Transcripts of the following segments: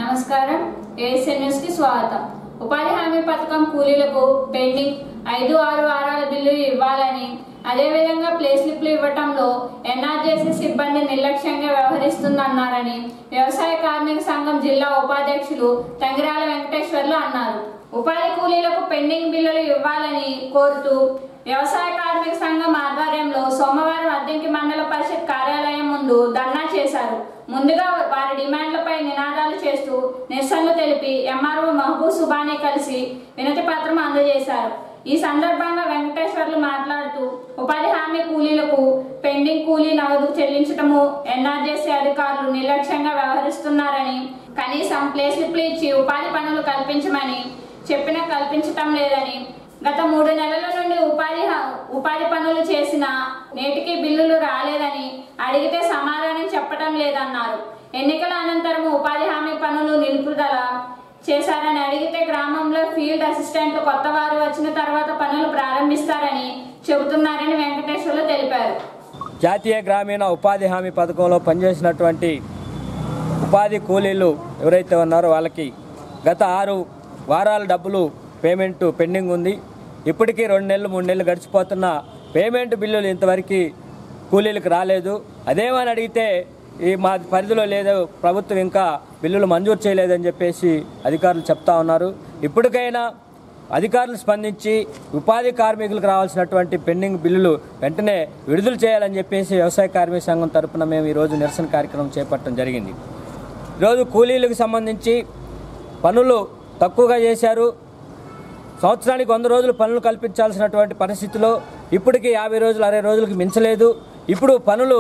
నమస్కారం ASN news కి స్వాగతం। ఉపాధి హామీ పథకం కూలీలకు పెండింగ్ 5-6 వారాల బిల్లు ఇవ్వాలని, అదే విధంగా ప్లే స్లిప్లు ఇవ్వటంలో ఎన్ఆర్జేసీ సిబ్బంది నిర్లక్ష్యంగా వ్యవహరిస్తుందన్నారని వ్యవసాయ కార్మిక సంఘం జిల్లా ఉపాధ్యక్షులు తంగిరాల వెంకటేశ్వర్లు అన్నారు। ఉపాధి కూలీలకు పెండింగ్ బిల్లులు ఇవ్వాలని కోరుతూ వ్యవసాయ కార్మిక సంఘం ఆధ్వర్యంలో సోమవారం అద్దంకి మండల పరిషత్ కార్యాలయం ముందు ధర్నా చేశారు। ముందుగా వారి డిమాండ్లపై నినాదాలు చేస్తూ నిరసనలు తెలిపి ఎంఆర్ఓ మహబూబ్ సుబానీ కలిసి వినతి పత్రం అందజేశారు। ఈ సందర్భంగా వెంకటేశ్వర్లు మాట్లాడుతూ ఉపాధి హామీ కూలీలకు పెండింగ్ కూలీ నగదు చెల్లించటము ఎన్ఆర్జేసీ అధికారులు నిర్లక్ష్యంగా వ్యవహరిస్తున్నారని, కనీసం ప్లే స్లిప్లు ఇచ్చి ఉపాధి పనులు కల్పించమని చెప్పినా కల్పించటం లేదని, గత 3 నెలల నుండి ఉపాధి పనులు చేసిన నేటికి బిల్లులు రాలేదని అడిగితే సమాధానం చెప్పడం లేదన్నారు। ఎన్నికల అనంతరం ఉపాధి హామీ పనులు నిలుపుదల చేశారని అడిగితే గ్రామంలో ఫీల్డ్ అసిస్టెంట్ కొత్త వారు వచ్చిన తర్వాత పనులు ప్రారంభిస్తారని చెబుతున్నారని వెంకటేశ్వర్లు తెలిపారు। జాతీయ గ్రామీణ ఉపాధి హామీ పథకంలో పనిచేసినటువంటి ఉపాధి కూలీలు ఎవరైతే ఉన్నారో వాళ్ళకి గత 6 వారాల డబ్బులు పేమెంట్ పెండింగ్ ఉంది। ఇప్పటికీ 2 నెలలు 3 నెలలు గడిచిపోతున్న పేమెంట్ బిల్లులు ఇంతవరకు కూలీలకు రాలేదు। అదేమని అడిగితే మా పరిధిలో లేదు, ప్రభుత్వం ఇంకా బిల్లులు మంజూరు చేయలేదని చెప్పేసి అధికారులు చెప్తా ఉన్నారు। ఇప్పటికైనా అధికారులు స్పందించి ఉపాధి కార్మికులకు రావాల్సినటువంటి పెండింగ్ బిల్లులు వెంటనే విడుదల చేయాలని చెప్పేసి వ్యవసాయ కార్మిక సంఘం తరఫున మేము ఈరోజు నిరసన కార్యక్రమం చేపట్టడం జరిగింది। ఈరోజు కూలీలకు సంబంధించి పనులు తక్కువగా చేశారు। సంవత్సరానికి 100 రోజులు పనులు కల్పించాల్సినటువంటి పరిస్థితిలో ఇప్పటికీ 50 రోజులు 60 రోజులకు మించలేదు। ఇప్పుడు పనులు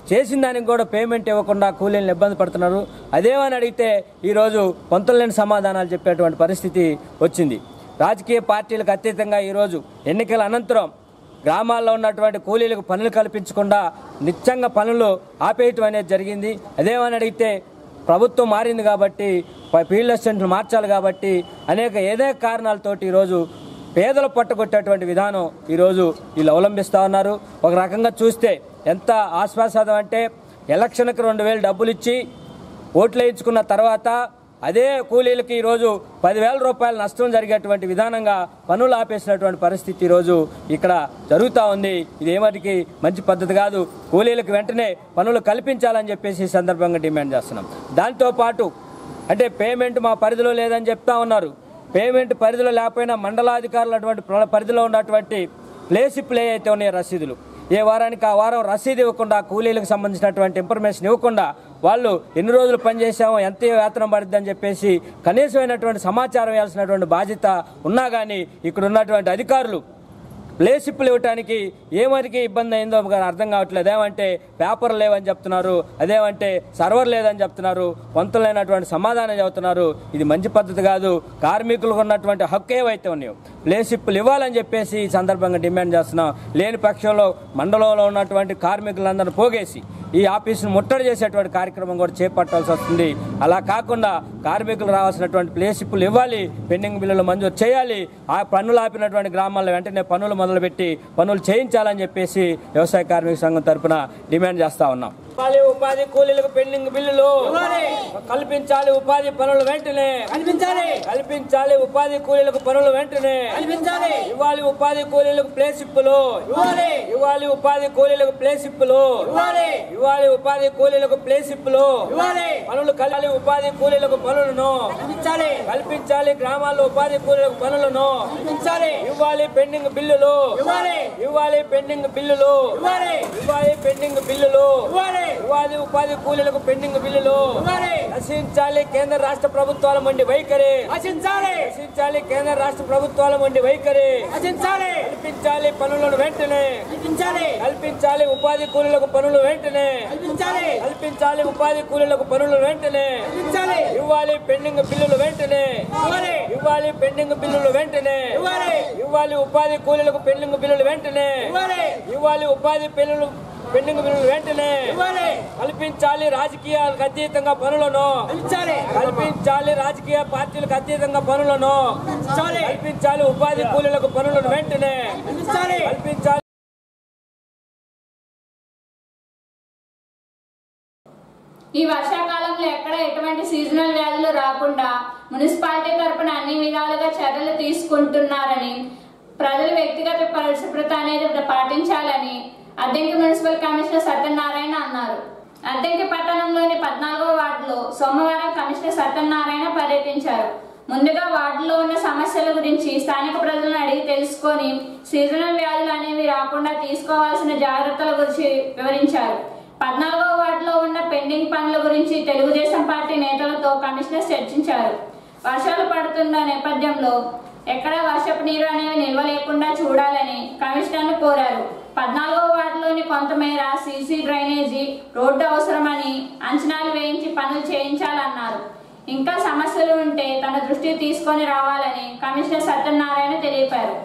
చేసిన దానికి కూడా పేమెంట్ ఇవ్వకుండా కూలీలను ఇబ్బంది పడుతున్నారు। అదేమని అడిగితే ఈరోజు పొంతలేని సమాధానాలు చెప్పేటువంటి పరిస్థితి వచ్చింది। రాజకీయ పార్టీలకు అతీతంగా ఈరోజు ఎన్నికల అనంతరం గ్రామాల్లో ఉన్నటువంటి కూలీలకు పనులు కల్పించకుండా నిత్యంగా పనులు ఆపేయటం అనేది జరిగింది। అదేమని అడిగితే ప్రభుత్వం మారింది కాబట్టి ఫీల్డ్ అసిస్టెంట్లు మార్చాలి కాబట్టి అనేక కారణాలతోటి ఈరోజు పేదలు పట్టుకొట్టేటువంటి విధానం ఈరోజు వీళ్ళు అవలంబిస్తూ ఉన్నారు। ఒక రకంగా చూస్తే ఎంత ఆశ్వాసదం అంటే ఎలక్షన్కి 2000 డబ్బులు ఇచ్చి ఓట్లు వేయించుకున్న తర్వాత అదే కూలీలకి ఈరోజు 10,000 రూపాయల నష్టం జరిగేటువంటి విధానంగా పనులు ఆపేసినటువంటి పరిస్థితి ఈరోజు ఇక్కడ జరుగుతూ ఉంది। ఇది ఏమటికి మంచి పద్ధతి కాదు। కూలీలకు వెంటనే పనులు కల్పించాలని చెప్పేసి ఈ సందర్భంగా డిమాండ్ చేస్తున్నాం। దాంతోపాటు అంటే పేమెంట్ మా పరిధిలో లేదని చెప్తా ఉన్నారు। పేమెంట్ పరిధిలో లేకపోయినా మండలాధికారులు అటువంటి పరిధిలో ఉన్నటువంటి ప్లేసిప్లు ఏవైతే ఉన్నాయో రసీదులు, ఏ వారానికి ఆ వారం రసీదు ఇవ్వకుండా కూలీలకు సంబంధించినటువంటి ఇన్ఫర్మేషన్ ఇవ్వకుండా వాళ్ళు ఎన్ని రోజులు పనిచేసామో ఎంత వేతనం పడుద్ది అని చెప్పేసి కనీసమైనటువంటి సమాచారం ఇవ్వాల్సినటువంటి బాధ్యత ఉన్నా కానీ ఇక్కడ ఉన్నటువంటి అధికారులు ప్లేసిప్లు ఇవ్వడానికి ఏమరికి ఇబ్బంది అయిందో అర్థం కావట్లేదు। ఏమంటే పేపర్ లేవని చెప్తున్నారు, అదేమంటే సర్వర్ లేదని చెప్తున్నారు, వంతులైనటువంటి సమాధానం చెబుతున్నారు। ఇది మంచి పద్ధతి కాదు। కార్మికులకు ఉన్నటువంటి హక్కు ఏవైతే ఉన్నాయో ప్లేసిప్లు ఇవ్వాలని చెప్పేసి ఈ సందర్భంగా డిమాండ్ చేస్తున్నాం। లేని పక్షంలో మండలంలో ఉన్నటువంటి కార్మికులందరినీ పోగేసి ఈ ఆఫీసును ముట్టడి చేసేటువంటి కార్యక్రమం కూడా చేపట్టాల్సి వస్తుంది। అలా కాకుండా కార్మికులు రావాల్సినటువంటి ప్లేసిప్లు ఇవ్వాలి, పెండింగ్ బిల్లులు మంజూరు చేయాలి, ఆ పనులు ఆపినటువంటి గ్రామాల్లో వెంటనే పనులు మొదలుపెట్టి పనులు చేయించాలని చెప్పేసి వ్యవసాయ కార్మిక సంఘం తరఫున డిమాండ్ చేస్తా ఉన్నాం। ఉపాధి కూలీలకు పెండింగ్ బిల్లులు కల్పించాలి, ఉపాధి పనులు వెంటనే కల్పించాలి, ఉపాధి కూలీలకు పనులు వెంటనే ఇవ్వాలి, ఉపాధి కూలీలకు ప్లేసిప్లు ఇవ్వాలి, ఉపాధి కూలీలకు ప్లేసిప్లు ఇవ్వాలి, ఉపాధి కూలీలకు ప్లేసిప్లు పనులు కల్పించాలి, ఉపాధి కూలీలకు పనులను కల్పించాలి, గ్రామాల్లో ఉపాధి కూలీలకు పనులను ఇవ్వాలి, పెండింగ్ బిల్లులు ఇవ్వాలి, పెండింగ్ బిల్లులు ఇవ్వాలి, పెండింగ్ బిల్లులు ఇవ్వాలి, ఉపాధి కూలీలకు పెండింగ్ బిల్లులు నశించాలి, కేంద్ర రాష్ట్ర ప్రభుత్వాల మండి వైఖరి నశించాలి, కేంద్ర రాష్ట్ర ప్రభుత్వాల మండి వైఖరి కల్పించాలి, పనులను వెంటనే కల్పించాలి, ఉపాధి కూలీలకు పనులు వెంటనే కల్పించాలి, ఉపాధి కూలీలకు పనులు వెంటనే ఇవ్వాలి, పెండింగ్ బిల్లులు వెంటనే ఇవ్వాలి, పెండింగ్ బిల్లులు వెంటనే ఇవ్వాలి, ఉపాధి కూలీలకు పెండింగ్ బిల్లులు వెంటనే ఇవ్వాలి, ఉపాధి పెండింగ్ బిల్లులు వెంటనే కల్పించాలి, రాజకీయాలకు అతీతంగా పనులను కల్పించాలి, రాజకీయ పార్టీలకు అతీతంగా పనులను కల్పించాలి, ఉపాధి కూలీలకు పనులను వెంటనే కల్పించాలి। ఈ వర్షాకాలంలో ఎక్కడ ఎటువంటి సీజనల్ వ్యాధులు పనులు రాకుండా మున్సిపాలిటీ తరపున అన్ని విధాలుగా చర్యలు తీసుకుంటున్నారని, ప్రజలు వ్యక్తిగత పరిశుభ్రత అనేది పాటించాలని అద్దెంకి మున్సిపల్ కమిషనర్ సత్యనారాయణ అన్నారు. అద్దెంకి పట్టణంలోని 14వ వార్డులో సోమవారం కమిషనర్ సత్యనారాయణ పర్యటించారు. ముందుగా వార్డులో ఉన్న సమస్యల గురించి స్థానిక ప్రజలను అడిగి తెలుసుకొని సీజనల్ వ్యాధులు అనేవి రాకుండా తీసుకోవాల్సిన జాగ్రత్తల గురించి వివరించారు. 14వ వార్డులో ఉన్న పెండింగ్ పనుల గురించి తెలుగుదేశం పార్టీ నేతలతో కమిషనర్ చర్చించారు. వర్షాలు పడుతున్న నేపథ్యంలో ఎక్కడ వర్షపు నీరు అనేవి నిల్వ లేకుండా చూడాలని కమిషనర్ను కోరారు. 14వ వార్డులోని కొంతమేర సీసీ డ్రైనేజీ రోడ్డు అవసరమని అంచనాలు వేయించి పనులు చేయించాలన్నారు. ఇంకా సమస్యలు ఉంటే తన దృష్టికి తీసుకొని రావాలని కమిషనర్ సత్యనారాయణ తెలిపారు.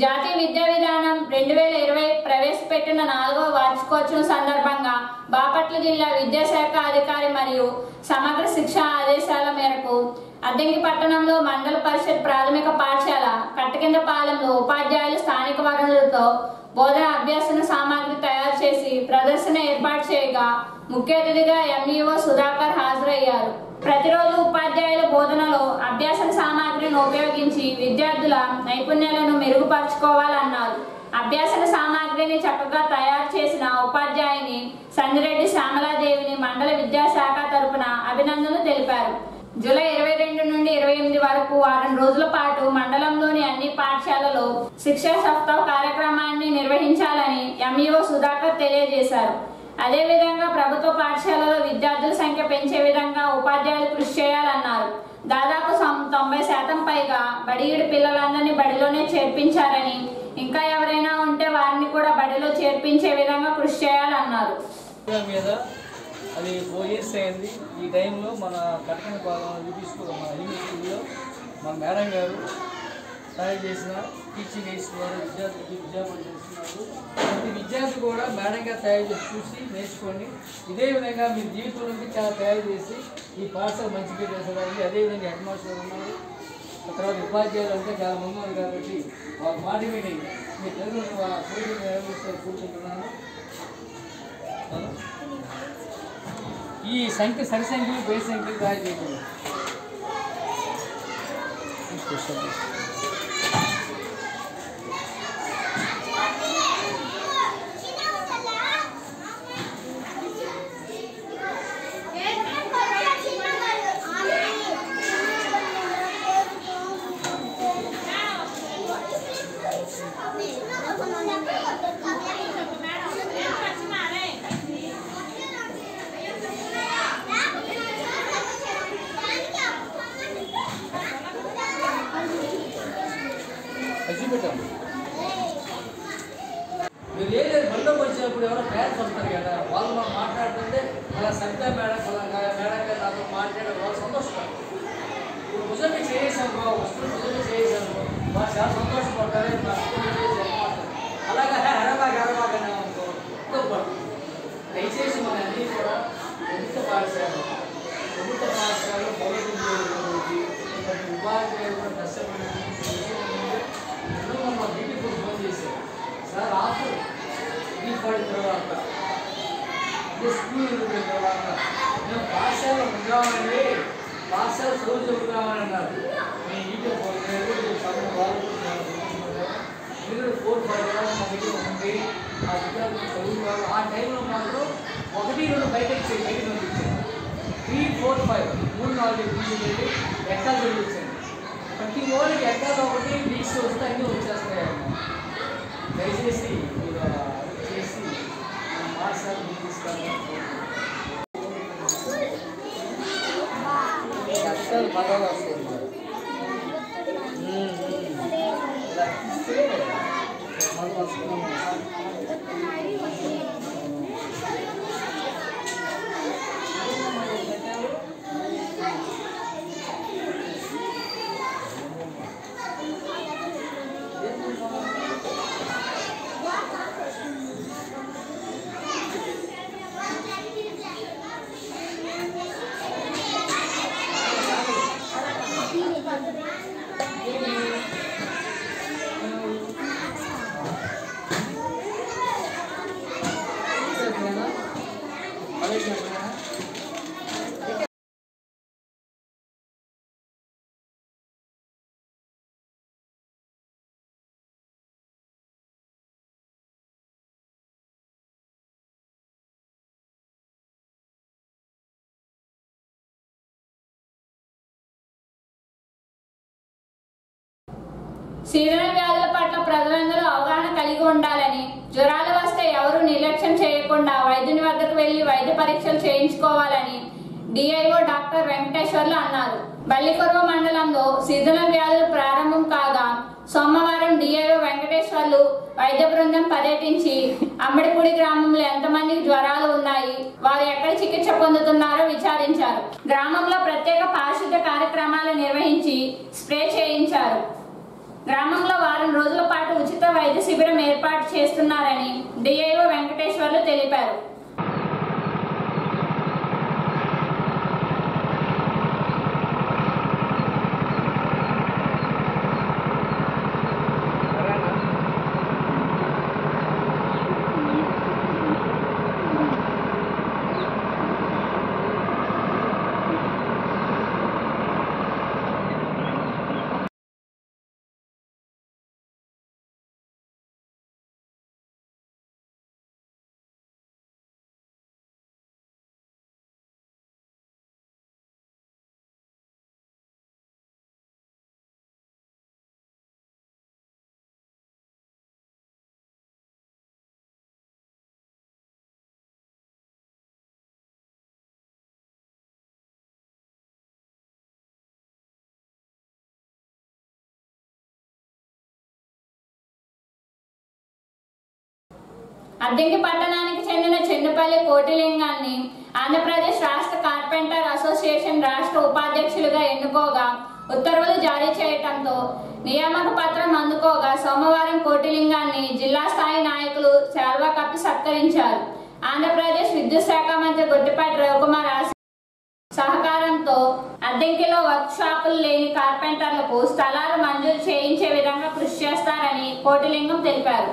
జాతీయ విద్యా విధానం 2020 ప్రవేశపెట్టిన 4వ వార్షికోత్సవం సందర్భంగా బాపట్ల జిల్లా విద్యాశాఖ అధికారి మరియు సమగ్ర శిక్షా ఆదేశాల మేరకు అద్దెంకి పట్టణంలో మండల పరిషత్ ప్రాథమిక పాఠశాల కట్టకిందపాలెంలో ఉపాధ్యాయులు స్థానిక వనరులతో బోధన అభ్యాసన సామాగ్రి తయారు చేసి ప్రదర్శన ఏర్పాటు చేయగా ముఖ్య అతిథిగా ఎంఈఓ సుధాకర్ హాజరయ్యారు. ప్రతిరోజు ఉపాధ్యాయుల బోధనలో అభ్యాసన సామాగ్రిని ఉపయోగించి విద్యార్థుల నైపుణ్యాలను మెరుగుపరుచుకోవాలన్నారు. అభ్యాసన సామాగ్రిని చక్కగా తయారు చేసిన ఉపాధ్యాయుని సంజిరెడ్డి శ్యామలాదేవిని మండల విద్యాశాఖ తరపున అభినందనలు తెలిపారు. జూలై 22 నుండి 28 వరకు వారం రోజుల పాటు మండలంలోని అన్ని పాఠశాలలో శిక్షా సప్తాహ కార్యక్రమాన్ని నిర్వహించాలని ఎంఈఓ సుధాకర్ తెలియజేశారు. అదేవిధంగా ప్రభుత్వ పాఠశాలలో విద్యార్థుల సంఖ్య పెంచే విధంగా ఉపాధ్యాయులు కృషి చేయాలన్నారు. దాదాపు 90% పైగా బడియుడి పిల్లలందరినీ బడిలోనే చేర్పించారని, ఇంకా ఎవరైనా ఉంటే వారిని కూడా బడిలో చేర్పించే విధంగా కృషి చేయాలన్నారు. అది 4 years అయింది. ఈ టైంలో మన కట్టనపాలెం యూపీ స్కూల్ మన యూనివర్సిటీలో మన మేడం గారు తయారు చేసిన టీచింగ్ ఎయిడ్స్ ద్వారా విద్యార్థులకి విద్యాబోధన చేస్తున్నారు. ప్రతి విద్యార్థి కూడా మేడం గారు తయారు చేసి చూసి నేర్చుకోండి. ఇదే విధంగా మీ జీవితంలోకి చాలా తయారు చేసి ఈ పాఠశాల మంచి పేరు చేసేదానికి అదేవిధంగా హెడ్ మాస్టర్ ఉన్నారు, తర్వాత ఉపాధ్యాయులు అంటే చాలా మంది ఉన్నారు కాబట్టి వాళ్ళ మాట విని మీ తెలుగు కూర్చుంటున్నాను. ఈ సంఖ్య సరి సంఖ్యలు బేస్ సంఖ్యలు తయారు చేయకూడదు. చూపెట్టాము మీరు ఏదైనా బండిలోకి వచ్చినప్పుడు ఎవరో పేరెంట్స్ వస్తారు కదా, వాళ్ళు మనం మాట్లాడుతుంటే అలా సరిగ్గా మేడం మేడం గారు నాతో మాట్లాడే వాళ్ళు సంతోషపడతారు. ఇప్పుడు భుజమే చేసాను వస్తుంది, భుజమే చేసాను వాళ్ళు చాలా సంతోషపడతారు. అలాగే హెరబాగా అనుకో పడుతుంది. దయచేసి మన అన్నీ కూడా ప్రభుత్వ పాఠశాలలో భౌతిక ఉపాధ్యాయులు కూడా కష్టపడి మా బీటీకి ఫోన్ చేశారు, సార్ ఆఫర్ పడిన తర్వాత స్కూల్ వెళ్ళిన తర్వాత మేము పాఠశాల ఉందామండి, పాఠశాల చదువు చెబుతామని అన్నారు. మేము ఇంటికి పోలేదు, మీరు 4-5 మా దగ్గర ఉంది. ఆ విద్యార్థులు చదువుతారు. ఆ టైంలో మాత్రం 1-2 బయటకు పంపించారు. 3-4-5 3-4 తీసుకెళ్ళి ఎక్కాలు చదివించండి. ప్రతి ఓడికి ఎక్కాలు ఒకటి వీక్స్ వస్తే అన్నీ వచ్చేస్తాయి. దయచేసి చేసి పాఠశాల తీసుకెళ్ళి అక్షరాలు బాగా వస్తాయి. మనం వస్తున్నాము. సీజనల్ వ్యాధుల పట్ల ప్రజలందరూ అవగాహన కలిగి ఉండాలని, జ్వరాలు వస్తే ఎవరూ నిర్లక్ష్యం చేయకుండా వైద్యుని వద్దకు వెళ్లి వైద్య పరీక్షలు చేయించుకోవాలని డిఐఓ డాక్టర్ వెంకటేశ్వర్లు అన్నారు. బల్లికొరవ మండలంలో సీజనల్ వ్యాధులు ప్రారంభం కాగా సోమవారం డిఐఓ వెంకటేశ్వర్లు వైద్య బృందం పర్యటించి అమ్మడిపూడి గ్రామంలో ఎంతమందికి జ్వరాలు ఉన్నాయి, వారు ఎక్కడ చికిత్స పొందుతున్నారో విచారించారు. గ్రామంలో ప్రత్యేక పారిశుద్ధ్య కార్యక్రమాలు నిర్వహించి స్ప్రే చేయించారు. గ్రామంలో వారం రోజుల పాటు ఉచిత వైద్య శిబిరం ఏర్పాటు చేస్తున్నారని డిఐఓ వెంకటేశ్వర్లు తెలిపారు. అద్దెంకి పట్టణానికి చెందిన చెన్నుపల్లి కోటిలింగాన్ని ఆంధ్రప్రదేశ్ రాష్ట్ర కార్పెంటర్ అసోసియేషన్ రాష్ట్ర ఉపాధ్యక్షులుగా ఎన్నుకోగా ఉత్తర్వులు జారీ చేయడంతో నియామక పత్రం అందుకోగా సోమవారం కోటిలింగాన్ని జిల్లా స్థాయి నాయకులు శాల్వా కప్పి సత్కరించారు. ఆంధ్రప్రదేశ్ విద్యుత్ శాఖ మంత్రి గొట్టిపాటి రవికుమార్ సహకారంతో అద్దెంకిలో వర్క్ షాపులు లేని కార్పెంటర్లకు స్థలాలు మంజూరు చేయించే విధంగా కృషి చేస్తారని కోటిలింగం తెలిపారు.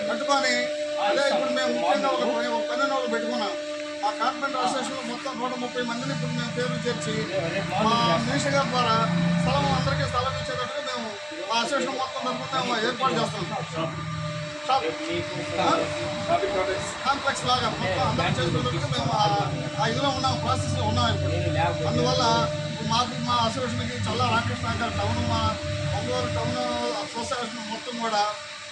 కట్టుకొని అదే ఇప్పుడు మేము ముఖ్యంగా ఒక పన్నెండు రోజులు పెట్టుకున్నాం. ఆ కార్పెంటర్ అసోసియేషన్లో మొత్తం 130 మందిని ఇప్పుడు మేము పేర్లు చేర్చి మా మినిస్టర్ గారి ద్వారా స్థలం అందరికీ స్థలం ఇచ్చేటట్టుగా మేము ఆ అసోసియేషన్ మొత్తం తరఫున మేము ఏర్పాటు చేస్తాం. కాంప్లెక్స్ లాగా మొత్తం అందరూ చేసుకున్నట్టుగా మేము ఆ ఇదిలో ఉన్నాం, ప్రాసెస్లో ఉన్నాం ఇప్పుడు. అందువల్ల మాకు మా అసోసియేషన్కి చల్లా రామకృష్ణ గారు టౌన్, మా ఒంగోలు టౌన్ అసోసియేషన్ మొత్తం కూడా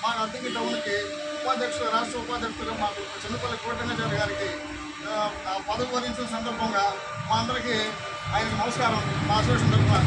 మా అద్దెకి టౌన్కి ఉపాధ్యక్షులు, రాష్ట్ర ఉపాధ్యక్షులుగా మాకు చిన్నపల్లి కోటంగాచారి గారికి పదవి వరించిన సందర్భంగా మా అందరికీ ఆయనకు నమస్కారం. మా అసోసియేషన్ తరఫున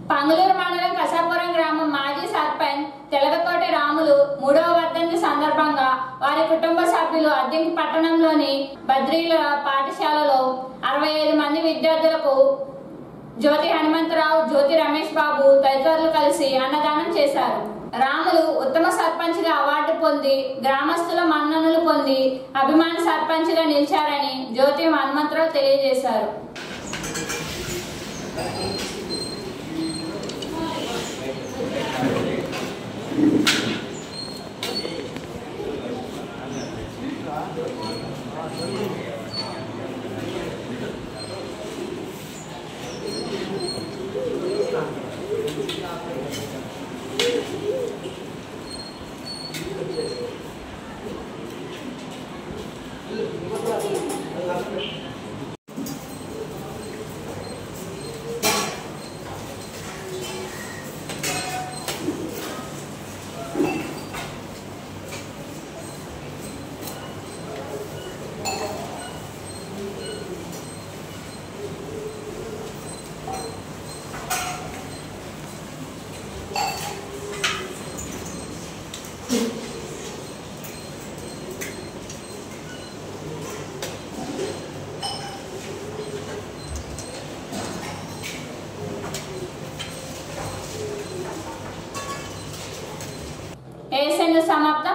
పంగులూరు మండలం కసాపురం గ్రామం మాజీ సర్పంచ్ తెలగకోటి రాములు 3వ వర్ధంతి సందర్భంగా వారి కుటుంబ సభ్యులు అద్దెంకి పట్టణంలోని బద్రీల పాఠశాలలో 65 మంది విద్యార్థులకు జ్యోతి హనుమంతరావు, జ్యోతి రమేష్ బాబు తదితరులు కలిసి అన్నదానం చేశారు. రాములు ఉత్తమ సర్పంచ్ గా అవార్డు పొంది గ్రామస్తుల మన్ననలు పొంది అభిమాన సర్పంచ్ గా నిలిచారని జ్యోతి హనుమంతరావు తెలియజేశారు. ఏఎస్ఎన్ సమాప్తం.